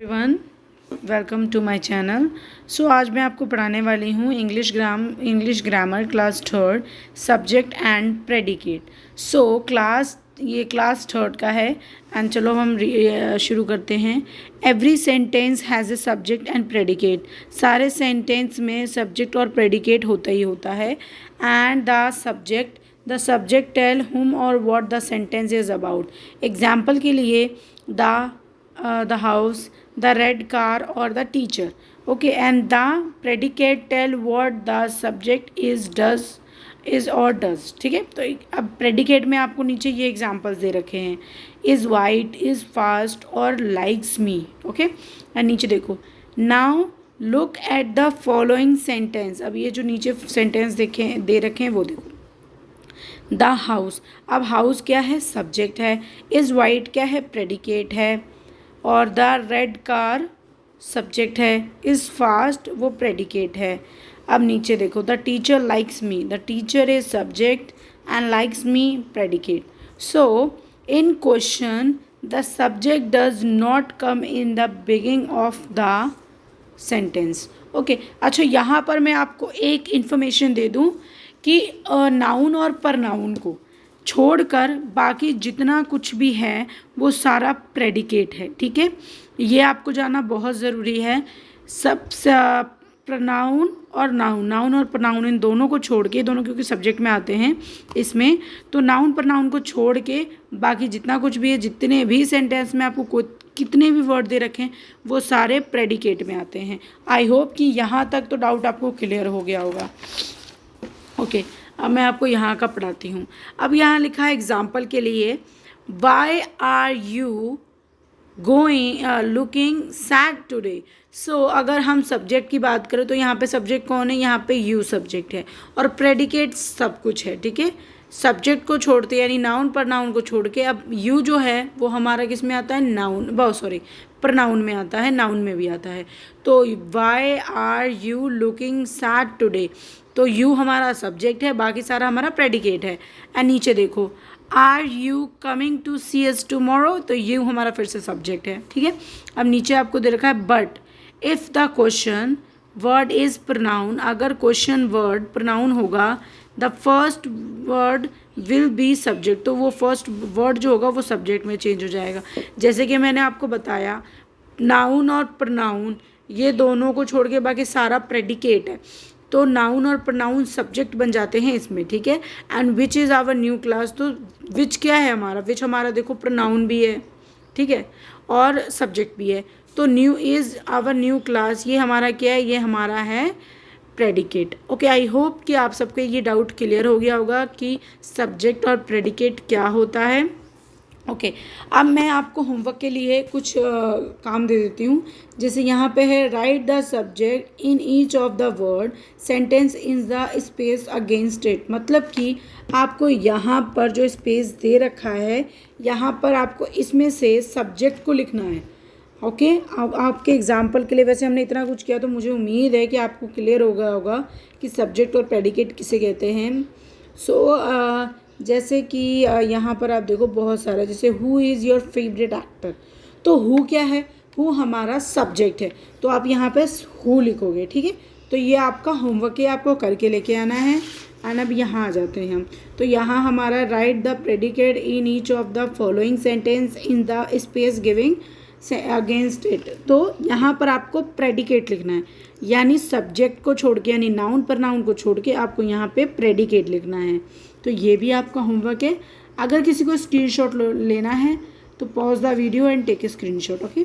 Everyone, welcome to my channel. So आज मैं आपको पढ़ाने वाली हूँ English grammar class third subject and predicate. ये क्लास थर्ड का है एंड चलो हम शुरू करते हैं। Every sentence has a subject and predicate. सारे सेंटेंस में सब्जेक्ट और प्रेडिकेट होता ही होता है। एंड द सब्जेक्ट टेल हुम और what the sentence is about. Example के लिए the house, the red car or the teacher. Okay, and the predicate tell what the subject is or does. ठीक है, तो अब predicate में आपको नीचे ये examples दे रखे हैं, is white, is fast और likes me. Okay, and नीचे देखो, now look at the following sentence. अब ये जो नीचे sentence दे रखे हैं वो देखो। द हाउस, अब हाउस क्या है? सब्जेक्ट है। इज़ वाइट क्या है? प्रेडिकेट है। और द रेड कार सब्जेक्ट है। इज़ फास्ट वो प्रेडिकेट है। अब नीचे देखो, the teacher likes me, the teacher is subject and likes me predicate. So in question the subject does not come in the beginning of the sentence. Okay, अच्छा यहाँ पर मैं आपको एक इन्फॉर्मेशन दे दूँ कि नाउन और परनाउन को छोड़कर बाकी जितना कुछ भी है वो सारा प्रेडिकेट है। ठीक है, ये आपको जानना बहुत ज़रूरी है। सब प्रनाउन और नाउन और प्रनाउन इन दोनों को छोड़ के, दोनों क्योंकि सब्जेक्ट में आते हैं इसमें, तो नाउन प्रनाउन को छोड़ के बाकी जितना कुछ भी है, जितने भी सेंटेंस में आपको कितने भी वर्ड दे रखें वो सारे प्रेडिकेट में आते हैं। आई होप कि यहाँ तक तो डाउट आपको क्लियर हो गया होगा। ओके, अब मैं आपको यहाँ का पढ़ाती हूँ। अब यहाँ लिखा है एग्जाम्पल के लिए, why are you going looking sad today. So अगर हम सब्जेक्ट की बात करें तो यहाँ पे सब्जेक्ट कौन है? यहाँ पे यू सब्जेक्ट है और प्रेडिकेट सब कुछ है। ठीक है, सब्जेक्ट को छोड़ते यानी नाउन प्रनाउन को छोड़ के अब यू जो है वो हमारा किस में आता है? प्रनाउन में आता है, नाउन में भी आता है। तो why are you looking sad today, तो यू हमारा सब्जेक्ट है, बाकी सारा हमारा प्रेडिकेट है। एंड नीचे देखो, are you coming to see us tomorrow, तो यू हमारा फिर से सब्जेक्ट है। ठीक है, अब नीचे आपको दे रखा है but if the question word is pronoun, अगर क्वेश्चन वर्ड प्रनाउन होगा, the first word will be subject, तो वो फर्स्ट वर्ड जो होगा वो सब्जेक्ट में चेंज हो जाएगा। जैसे कि मैंने आपको बताया, नाउन और प्रनाउन ये दोनों को छोड़ के बाकी सारा प्रेडिकेट है, तो नाउन और प्रनाउन सब्जेक्ट बन जाते हैं इसमें। ठीक है, and which is our new class, तो विच क्या है हमारा? विच हमारा देखो प्रनाउन भी है, ठीक है, और सब्जेक्ट भी है। तो new is our new class, ये हमारा क्या है? ये हमारा है प्रेडिकेट। ओके, आई होप कि आप सबके ये डाउट क्लियर हो गया होगा कि सब्जेक्ट और प्रेडिकेट क्या होता है। ओके, अब मैं आपको होमवर्क के लिए कुछ काम दे देती हूँ। जैसे यहाँ पे है, right the subject in each of the word sentence in the space against it. मतलब कि आपको यहाँ पर जो स्पेस दे रखा है, यहाँ पर आपको इसमें से सब्जेक्ट को लिखना है। ओके, अब आपके एग्जाम्पल के लिए वैसे हमने इतना कुछ किया तो मुझे उम्मीद है कि आपको क्लियर हो गया होगा कि सब्जेक्ट और प्रेडिकेट किसे कहते हैं। जैसे कि यहाँ पर आप देखो बहुत सारा, जैसे who is your favourite actor, तो हु क्या है? हु हमारा सब्जेक्ट है, तो आप यहाँ पे हु लिखोगे। ठीक है, तो ये आपका होमवर्क है, आपको करके लेके आना है। एंड अब यहाँ आ जाते हैं हम, तो यहाँ हमारा right the predicate in each of the following sentence in the space giving against it. तो यहाँ पर आपको प्रेडिकेट लिखना है, यानी सब्जेक्ट को छोड़ के, यानी नाउन प्रनाउन को छोड़ के आपको यहाँ पे प्रेडिकेट लिखना है। तो ये भी आपका होमवर्क है। अगर किसी को स्क्रीनशॉट लेना है तो pause the video and take a screenshot. Okay,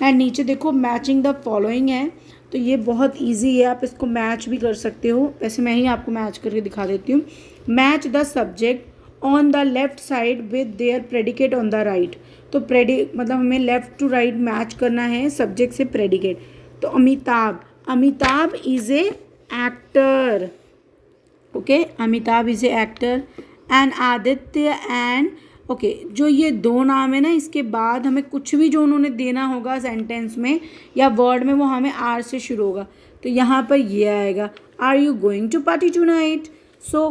and नीचे देखो मैचिंग द फॉलोइंग है, तो ये बहुत इजी है, आप इसको मैच भी कर सकते हो। वैसे मैं ही आपको मैच करके दिखा देती हूँ। Match the subject on the left side with their predicate on the right. तो मतलब हमें लेफ्ट टू राइट मैच करना है सब्जेक्ट से प्रेडिकेट। तो Amitabh is a actor. Okay, Amitabh is a actor and Aditya and okay, जो ये दो नाम है ना, इसके बाद हमें कुछ भी जो उन्होंने देना होगा सेंटेंस में या वर्ड में वो हमें आर से शुरू होगा। तो यहाँ पर ये आएगा, are you going to party tonight. So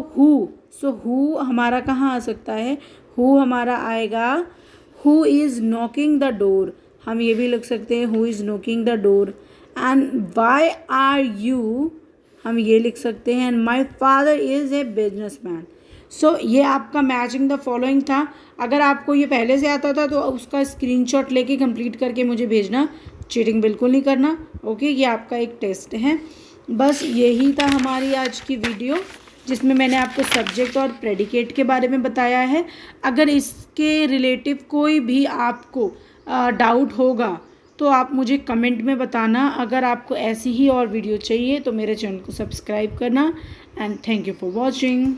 who हमारा कहाँ आ सकता है? हु हमारा आएगा, who is knocking the door, हम ये भी लिख सकते हैं who is knocking the door. And why are you, हम ये लिख सकते हैं and my father is a businessman. So ये आपका मैचिंग द फॉलोइंग था। अगर आपको ये पहले से आता था तो उसका स्क्रीनशॉट लेके कंप्लीट करके मुझे भेजना, चीटिंग बिल्कुल नहीं करना। ओके, ये आपका एक टेस्ट है। बस यही था हमारी आज की वीडियो, जिसमें मैंने आपको सब्जेक्ट और प्रेडिकेट के बारे में बताया है। अगर इसके रिलेटिव कोई भी आपको डाउट होगा तो आप मुझे कमेंट में बताना। अगर आपको ऐसी ही और वीडियो चाहिए तो मेरे चैनल को सब्सक्राइब करना। And thank you for watching.